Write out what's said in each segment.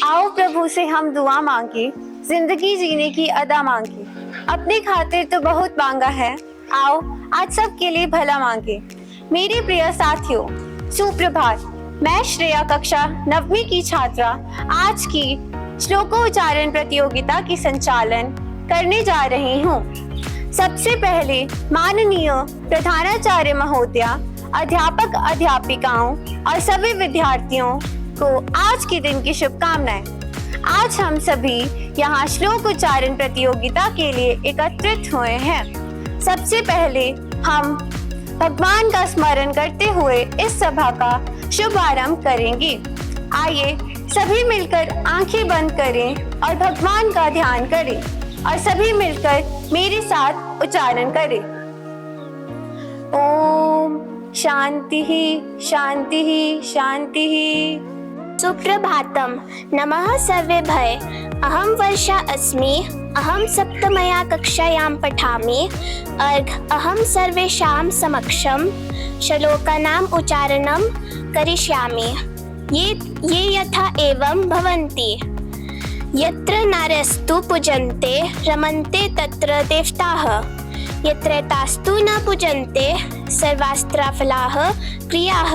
आओ प्रभु से हम दुआ मांगे, जिंदगी जीने की अदा मांगे। अपने खातिर तो बहुत मांगा है, आओ आज सबके लिए भला मांगे। मेरे प्रिय साथियों, सुप्रभात। मैं श्रेया कक्षा 9वीं की छात्रा आज की श्लोकोच्चारण प्रतियोगिता की संचालन करने जा रही हूँ। सबसे पहले माननीय प्रधानाचार्य महोदया, अध्यापक अध्यापिकाओं और सभी विद्यार्थियों को आज के दिन की शुभकामनाएं। आज हम सभी यहाँ श्लोक उच्चारण प्रतियोगिता के लिए एकत्रित हुए हैं। सबसे पहले हम भगवान का स्मरण करते हुए इस सभा का शुभारंभ करेंगे। आइए सभी मिलकर आंखें बंद करें और भगवान का ध्यान करें और सभी मिलकर मेरे साथ उच्चारण करें। ओम शांति शांति शांति। सुप्रभातम। नमः सर्वेभ्य। अहं वर्षा अस्मि। अहं सप्तमया कक्षायां पठामि। अहं सर्वेषां समक्षं श्लोकानाम् उच्चारणं करिष्यामि। ये यथा एवं भवन्ति। यत्र नार्यस्तु पूजन्ते रमन्ते तत्र देवताः। यत्र तास्तु न पूजन्ते सर्वास्त्राफलाः क्रियाः।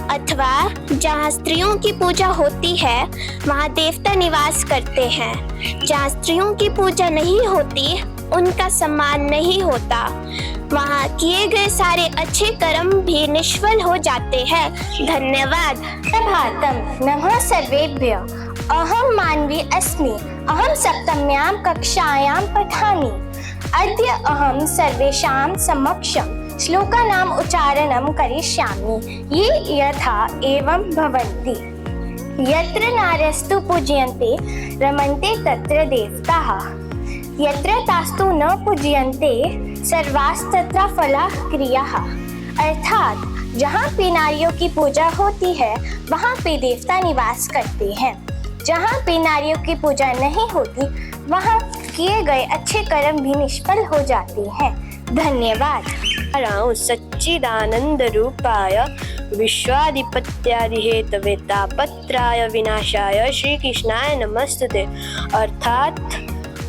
अथवा जहाँ स्त्रियों की पूजा होती है वहाँ देवता निवास करते हैं। जहाँ स्त्रियों की पूजा नहीं होती उनका सम्मान नहीं होता। वहाँ किए गए सारे अच्छे कर्म भी निष्फल हो जाते हैं। धन्यवाद। प्रभातम। नमः सर्वेभ्यः। अहं मानवी अस्मि। अहं सप्तम्यां कक्षायां पठामि। अद्य अहं सर्वेषां समक्षं श्लोकानाम् उच्चारणं करिष्यामि। ये यथा एवं भवन्ति। यत्र नार्यस्तु पूज्यन्ते रमन्ते तत्र देवताः। यत्र तास्तु न पूज्यन्ते सर्वास्तत्र फला क्रियाः। अर्थात जहाँ पे नारियों की पूजा होती है वहाँ पे देवता निवास करते हैं। जहाँ पे नारियों की पूजा नहीं होती वहाँ किए गए अच्छे कर्म भी निष्फल हो जाते हैं। धन्यवाद। सच्चिदानंद रूपाय विश्वाधिपत्यादि हेतवे तापत्राय विनाशाय श्री कृष्णाय नमस्तुते। अर्थात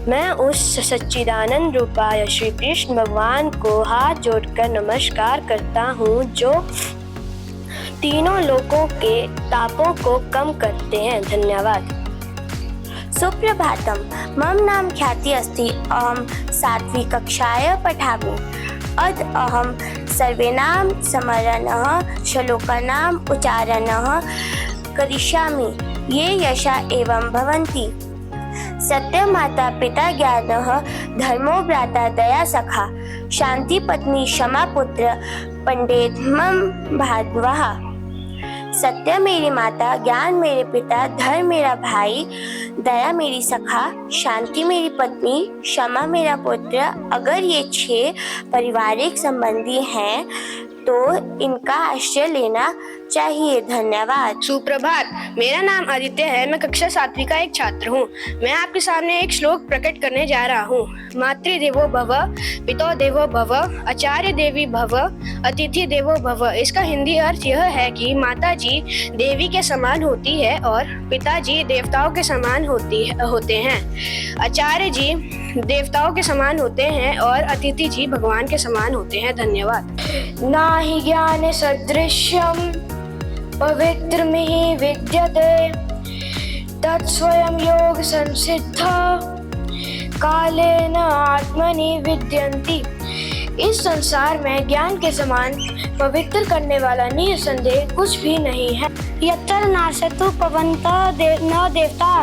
मैं उस सच्चिदानंद रूपाय श्री कृष्ण भगवान को हाथ जोड़कर नमस्कार करता हूँ जो तीनों लोकों के तापों को कम करते हैं। धन्यवाद। सुप्रभातम। मम नाम ख्याति अस्ति। अहं 7वीं कक्षायां पठामि। अद्य अहं सर्वेषां स्मरणं श्लोकानाम् उच्चारणं करिष्यामि। ये यथा एवं भवन्ति। सत्यं माता पिता ज्ञानः धर्मो भ्राता दया सखा शांति पत्नी क्षमा पुत्र पंडितमं भार्गवः। सत्य मेरी माता, ज्ञान मेरे पिता, धर्म मेरा भाई, दया मेरी सखा, शांति मेरी पत्नी, क्षमा मेरा पुत्र। अगर ये 6 पारिवारिक संबंधी हैं तो इनका आश्रय लेना चाहिए। धन्यवाद। सुप्रभात। मेरा नाम आदित्य है। मैं कक्षा 7वीं का एक छात्र हूँ। मैं आपके सामने एक श्लोक प्रकट करने जा रहा हूँ। मातृदेवो भव, पितो देवो भव, आचार्य देवी भव, अतिथि देवो भव। इसका हिंदी अर्थ यह है कि माता जी देवी के समान होती है और पिताजी देवताओं के समान होते हैं। आचार्य जी देवताओं के समान होते हैं और अतिथि जी भगवान के समान होते हैं। धन्यवाद। नाहि ज्ञाने सदृश्यं पवित्रमिहि विद्यते तत्स्वयं योग संसिद्धः कालेन आत्मनि विद्यन्ति। इस संसार में ज्ञान के समान पवित्र करने वाला निसंदेह कुछ भी नहीं है। यत्र नासतु पवन्तः न देवता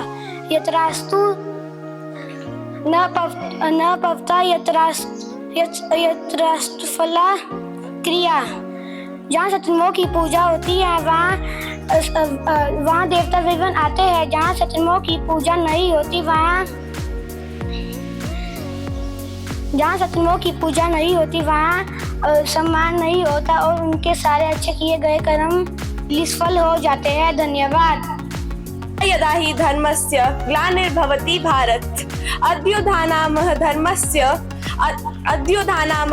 यत्रास्तु न पवता यत्रास्तु फला क्रिया। जहाँ सतमोह की पूजा होती है वहाँ देवता विघ्न आते हैं। जहाँ सतमोह की पूजा नहीं होती वहाँ सम्मान नहीं होता और उनके सारे अच्छे किए गए कर्म निष्फल हो जाते हैं। धन्यवाद। यदा हि धर्मस्य ग्लानिर्भवति भारत अद्योधानाम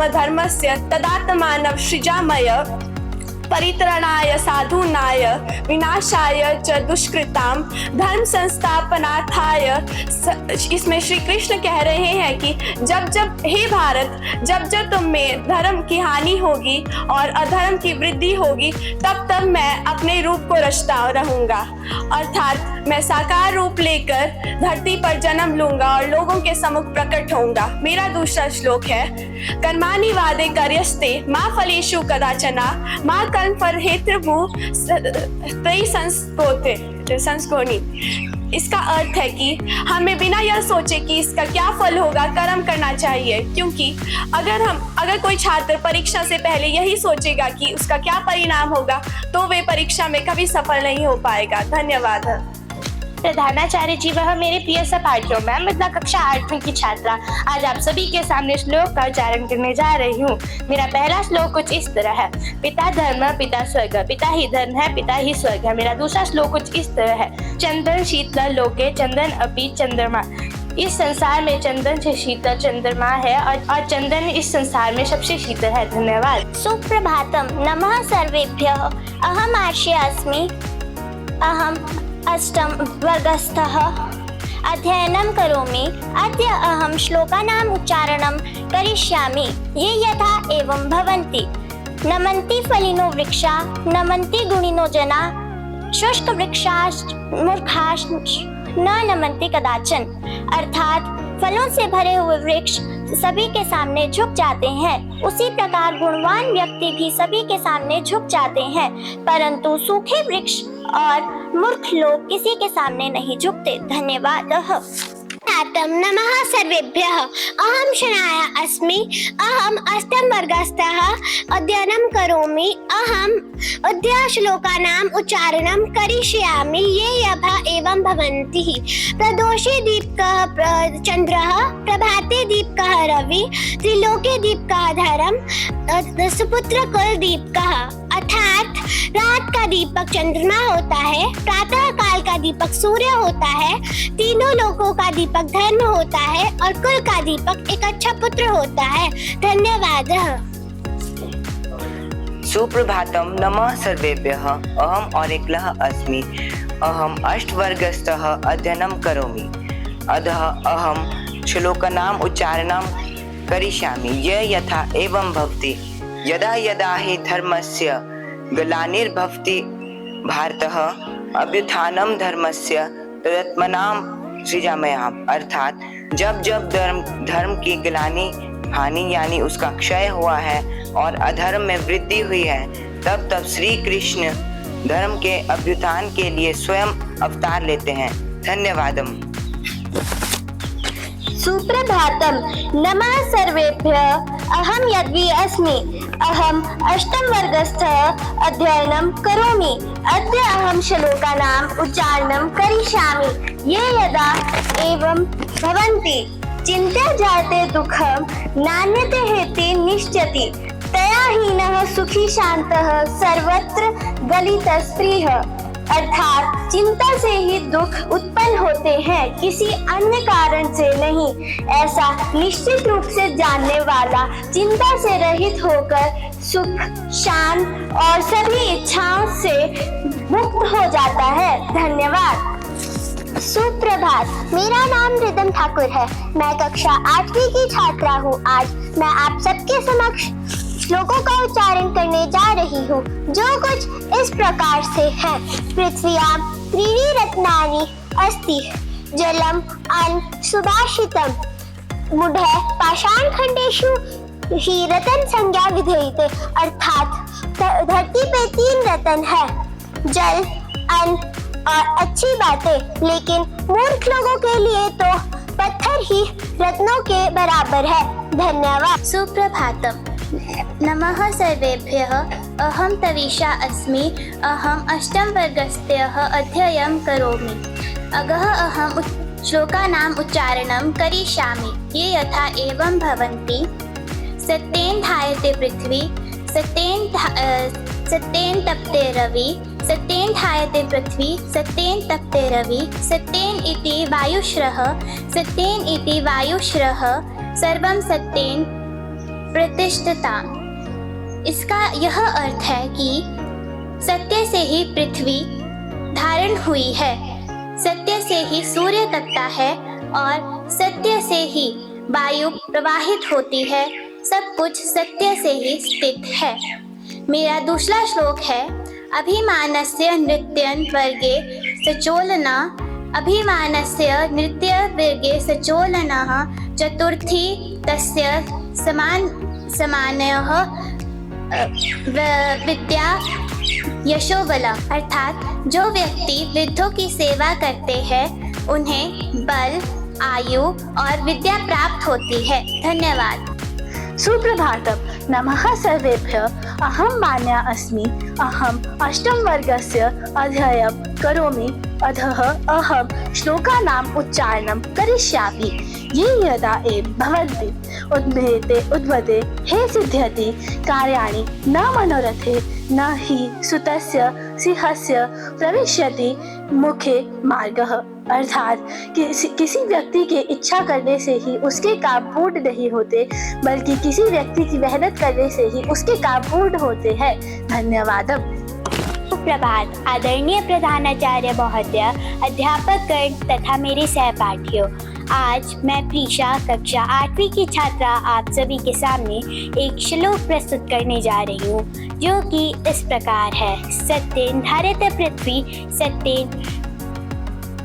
धर्मस्य तदात्मानं सृजामय परित्राणाय साधूनाय विनाशाय च दुष्कृतां धर्म संस्थापनार्थाय। इसमें श्री कृष्ण कह रहे हैं कि जब जब हे भारत, जब जब तुम में धर्म की हानि होगी और अधर्म की वृद्धि होगी, तब तब मैं अपने रूप को रचता रहूंगा, अर्थात मैं साकार रूप लेकर धरती पर जन्म लूंगा और लोगों के सम्मुख प्रकट होऊंगा। मेरा दूसरा श्लोक है, कर्माणि वादे कर्यस्ते मा फलेषु कदाचना मा कर्म फलहेतुर्भू तयि संस्कोनि। इसका अर्थ है कि हमें बिना यह सोचे कि इसका क्या फल होगा कर्म करना चाहिए, क्योंकि अगर कोई छात्र परीक्षा से पहले यही सोचेगा कि उसका क्या परिणाम होगा तो वे परीक्षा में कभी सफल नहीं हो पाएगा। धन्यवाद। प्रधानाचार्य जी, वह मेरे प्रिय सहपाठियों, मैं मतलब कक्षा 8वीं की छात्रा आज आप सभी के सामने श्लोक का उच्चारण करने जा रही हूँ। मेरा पहला श्लोक कुछ इस तरह है, पिता धर्म पिता स्वर्ग, पिता ही धर्म है पिता ही स्वर्ग है। मेरा दूसरा श्लोक कुछ इस तरह है, चंदन शीतल लोके चंदन अपि चंद्रमा। इस संसार में चंदन से शीतल चंद्रमा है और चंदन इस संसार में सबसे शीतल है। धन्यवाद। सुप्रभातम, नमः सर्वेभ्यः। अहम आर्षे अस्मि। अहम अष्टम वर्गस्थः अध्ययनं करोमि। अद्य अहं श्लोकानाम् उच्चारणं करिष्यामि। ये यथा एवं भवन्ति। नमन्ति फलिनो वृक्षा, नमन्ति गुणिनो जना, शुष्क वृक्षाश्च मूर्खाश्च न नमन्ति कदाचन। अर्थात फलों से भरे हुए वृक्ष सभी के सामने झुक जाते हैं, उसी प्रकार गुणवान व्यक्ति भी सभी के सामने झुक जाते हैं, परंतु सूखे वृक्ष और मूर्ख लोग किसी के सामने नहीं झुकते। धन्यवाद। नमः सर्वेभ्यः। अहं शनाया अस्मि। अहम् अष्टम वर्गस्थः अध्ययनं करोमि। अहम् अद्य श्लोकानाम् उच्चारणं करिष्यामि। ये यथा एवं भवन्ति। प्रदोषे दीपकः चन्द्रः, प्रभाते दीपकः रवि, त्रिलोके दीपकः धर्म, सुपुत्र कुल दीपकः। अर्थात रात का दीपक चंद्रमा होता है, प्रातः काल का दीपक सूर्य होता है, तीनों लोकों का दीपक धर्म होता है और कुल का दीपक एक अच्छा पुत्र होता है। धन्यवाद। सुप्रभातम, नमः सर्वेभ्यः। अहम औरेक्लः अस्मि। अहम अष्टवर्गस्थः अध्ययनं करोमि। अतः अहम श्लोकानाम् उच्चारणं करिष्यामि। ये यथा एवं भवति। यदा यदा हि धर्मस्य ग्लानिर्भवति भारतः अभ्युत्थानं धर्मस्य तदात्मनां सृजाम्यहम्। अर्थात जब जब धर्म की ग्लानि हानि यानी उसका क्षय हुआ है और अधर्म में वृद्धि हुई है, तब तब श्री कृष्ण धर्म के अभ्युत्थान के लिए स्वयं अवतार लेते हैं। धन्यवादम। सुप्रभातम, नमः सर्वेभ्यः। अहं यद्वी अस्मि। अहम् अष्टम वर्गस्थः अध्ययनं करोमि। अद्य अहं श्लोकानाम् उच्चारणं करिष्यामि। ये यदा एवं भवन्ति। चिन्त्या जाते दुःखं नान्यते हेति निश्चति। तया हीनः सुखी शान्तः सर्वत्र गलितस्पृहः। अर्थात चिंता से ही दुख उत्पन्न होते हैं, किसी अन्य कारण से नहीं। ऐसा निश्चित रूप से जानने वाला चिंता से रहित होकर सुख, शांत और सभी इच्छाओं से मुक्त हो जाता है। धन्यवाद। सुप्रभात, मेरा नाम रिदम ठाकुर है। मैं कक्षा 8वीं की छात्रा हूँ। आज मैं आप सबके समक्ष श्लोकों का उच्चारण करने जा रही हूँ, जो कुछ इस प्रकार से है। पृथ्व्यां त्रीणि रत्नानि अस्ति, जलम अन्न सुभाषितम, मूढ़ः पाषाणखंडेषु ही रतन संज्ञा विधेयते। अर्थात धरती पे 3 रतन है, जल, अन्न और अच्छी बातें, लेकिन मूर्ख लोगों के लिए तो पत्थर ही रत्नों के बराबर है। धन्यवाद। सुप्रभातम, नमः सर्वेभ्यः। अहं तविषा अस्मि। अहम् अष्टम वर्गस्थः अध्ययनं करोमि। अगः अहं श्लोकानाम् उच्चारणं करिष्यामि। ये यथा एवं भवन्ति। सत्येन धायते पृथ्वी, सत्येन तप्ते रवि, सत्येन धायते पृथ्वी, सत्येन तप्ते रवि, सत्येन इति वायुश्रः, सत्येन इति वायुश्रः, सर्वं सत्येन प्रतिष्ठिताम्। इसका यह अर्थ है कि सत्य से ही पृथ्वी धारण हुई है, सत्य से ही सूर्य तपता है और सत्य से ही वायु प्रवाहित होती है। सब कुछ सत्य से ही स्थित है। मेरा दूसरा श्लोक है अभिमानस्य नृत्यं वर्गे सचोलना, अभिमानस्य नृत्य वर्गे सचोलनः, चतुर्थी तस्य समानयः विद्या यशोबला। अर्थात जो व्यक्ति वृद्धों की सेवा करते हैं उन्हें बल, आयु और विद्या प्राप्त होती है। धन्यवाद। सुप्रभातम। नमः सर्वेभ्यः। अहं मान्या अस्मि। अहम् अष्टमवर्गस्य अध्ययनं करोमि। अधः अहं श्लोकानाम् उच्चारणं करिष्यामि। ये यदा एव भवन्ति उद्भवते हे सिद्ध्यति कार्याणि न मनोरथे न हि सुतस्य सिंहस्य प्रविश्यति मुखे मार्गः। अर्थात किसी व्यक्ति के इच्छा करने से ही उसके काम पूर्ण नहीं होते, बल्कि किसी व्यक्ति की मेहनत करने से ही उसके काम पूर्ण होते हैं। धन्यवाद। सुप्रभात आदरणीय प्रधानाचार्य महोदय, अध्यापक गण तथा मेरे सहपाठियों। आज मैं प्रीशा कक्षा 8वीं की छात्रा आप सभी के सामने एक श्लोक प्रस्तुत करने जा रही हूँ, जो कि इस प्रकार है। सत्येन धारयते पृथ्वी, सत्येन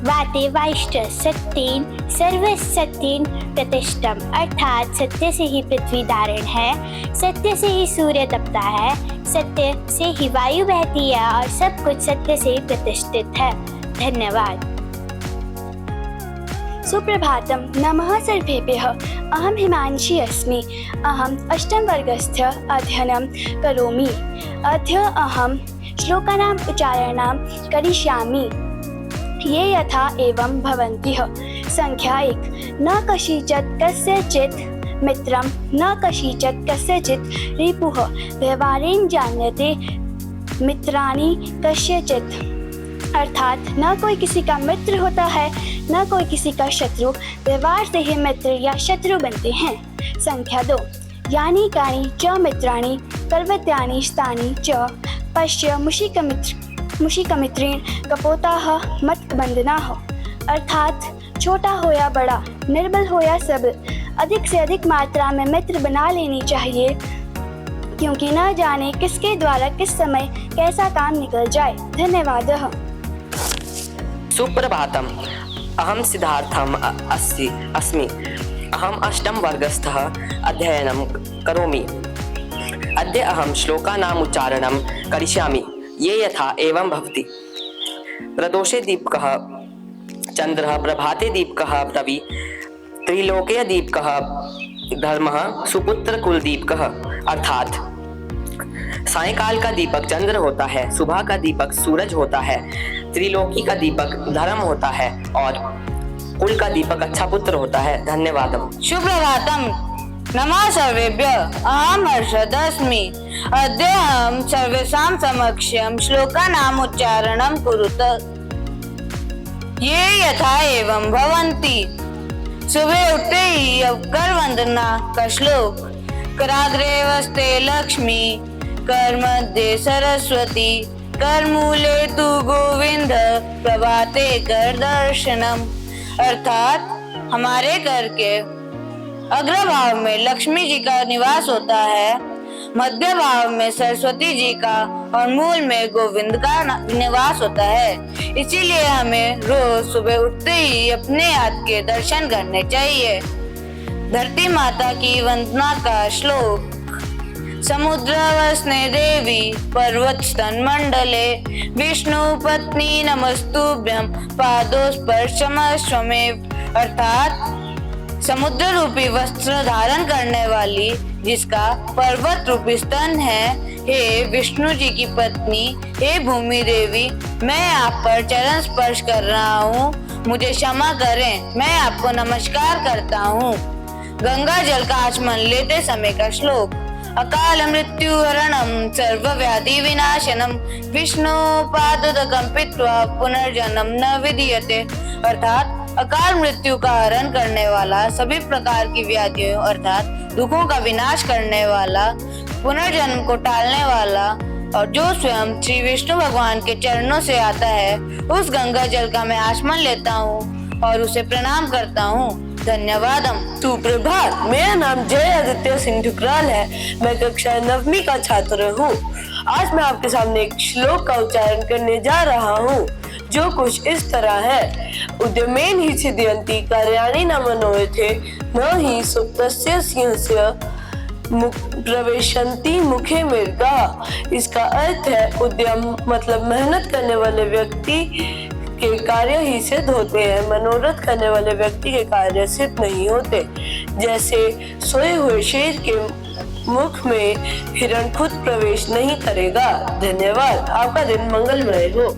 वाते वायुश्च, सत्येन सर्वसत्येन प्रतिष्ठम। अर्थात सत्य से ही पृथ्वी धारण है, सत्य से ही सूर्य तपता है, सत्य से ही वायु बहती है और सब कुछ सत्य से ही प्रतिष्ठित है। धन्यवाद। सुप्रभातम। नमः सर्वेभ्यः। अहं हिमांशी अस्मि। अहम् अष्टमवर्गस्य अध्ययनं करोमि। अद्य अहं श्लोकानाम् उच्चारणं करिष्यामि। ये यथा एवं भवन्ति। संख्या 1। न कस्यचित् कस्यचित् मित्रं, न कस्यचित् कस्यचित् रिपुः, व्यवहारेण जायन्ते मित्राणि कस्यचित्। अर्थात न कोई किसी का मित्र होता है, न कोई किसी का शत्रु, व्यवहार से ही मित्र या शत्रु बनते हैं। संख्या 2। यानि कानि च मित्राणि पर्वत्यानि स्थानि च पश्य मुषिकमित्रेण कपोताः मत्बन्धनाः। अर्थात छोटा हो या बड़ा, निर्बल हो या सबल, अधिक से अधिक मात्रा में मित्र बना लेनी चाहिए, क्योंकि न जाने किसके द्वारा किस समय कैसा काम निकल जाए। धन्यवाद। सुप्रभातम। अहं सिद्धार्थम अस्मि। अहम् अष्टमवर्गस्थः अध्ययनं करोमि। अद्य अहं श्लोकानाम् उच्चारणं करिष्यामि। ये यथा एवं भवति। प्रदोषे दीपकः चन्द्रः, प्रभाते दीपकः रवि, त्रिलोके दीपकः धर्मः, सुपुत्र कुल दीपकः। अर्थात सायंकाल का दीपक चंद्र होता है, सुबह का दीपक सूरज होता है, त्रिलोकी का दीपक धर्म होता है और कुल का दीपक अच्छा पुत्र होता है। धन्यवाद। सुप्रभातम। नमः सर्वेभ्यः। अहम् हर्षद अस्मि। अद्य अहं सर्वेषां समक्षं श्लोकानाम् उच्चारणं कुरुत। ये यथा एवं भवन्ति। सुबह उठते ही कर वंदना का श्लोक। कराग्रे वस्ते लक्ष्मी, कर मध्य सरस्वती, कर मूले तु गोविंद, प्रभाते कर दर्शनम। अर्थात हमारे कर के अग्रभाव में लक्ष्मी जी का निवास होता है, मध्य भाव में सरस्वती जी का और मूल में गोविंद का निवास होता है। इसीलिए हमें रोज सुबह उठते ही अपने हाथ के दर्शन करने चाहिए। धरती माता की वंदना का श्लोक। समुद्रवस्ने देवी पर्वत स्तन मंडले, विष्णु पत्नी नमस्तुभ्यं पादोस्पर्शमश्वमेव। अर्थात समुद्र रूपी वस्त्र धारण करने वाली, जिसका पर्वत रूपी स्तन है, हे विष्णु जी की पत्नी, हे भूमि देवी, मैं आप पर चरण स्पर्श कर रहा हूँ, मुझे क्षमा करें, मैं आपको नमस्कार करता हूँ। गंगा जल का आचमन लेते समय का श्लोक। अकाल मृत्यु हरणम सर्व व्याधि विनाशनम, विष्णु पादोदकं पीत्वा पुनर्जन्म न विधीयते। अर्थात अकाल मृत्यु का हरण करने वाला, सभी प्रकार की व्याधियों अर्थात दुखों का विनाश करने वाला, पुनर्जन्म को टालने वाला और जो स्वयं श्री विष्णु भगवान के चरणों से आता है, उस गंगा जल का मैं आचमन लेता हूँ और उसे प्रणाम करता हूँ। धन्यवादम। सुप्रभात, मेरा नाम जय आदित्य सिंह ठुकराल है। मैं कक्षा 9वीं का छात्र हूँ। आज मैं आपके सामने एक श्लोक का उच्चारण करने जा रहा हूँ, जो कुछ इस तरह है। उद्यमेन ही सिद्ध्यन्ति कार्याणि न मनोयथे, न ही सुप्तस्य सिंहस्य प्रवेशंती मुखे मृगा। इसका अर्थ है उद्यम मतलब मेहनत करने वाले व्यक्ति के कार्य ही सिद्ध होते हैं, मनोरथ करने वाले व्यक्ति के कार्य सिद्ध नहीं होते। जैसे सोए हुए शेर के मुख में हिरण खुद प्रवेश नहीं करेगा। धन्यवाद। आपका दिन मंगलमय हो।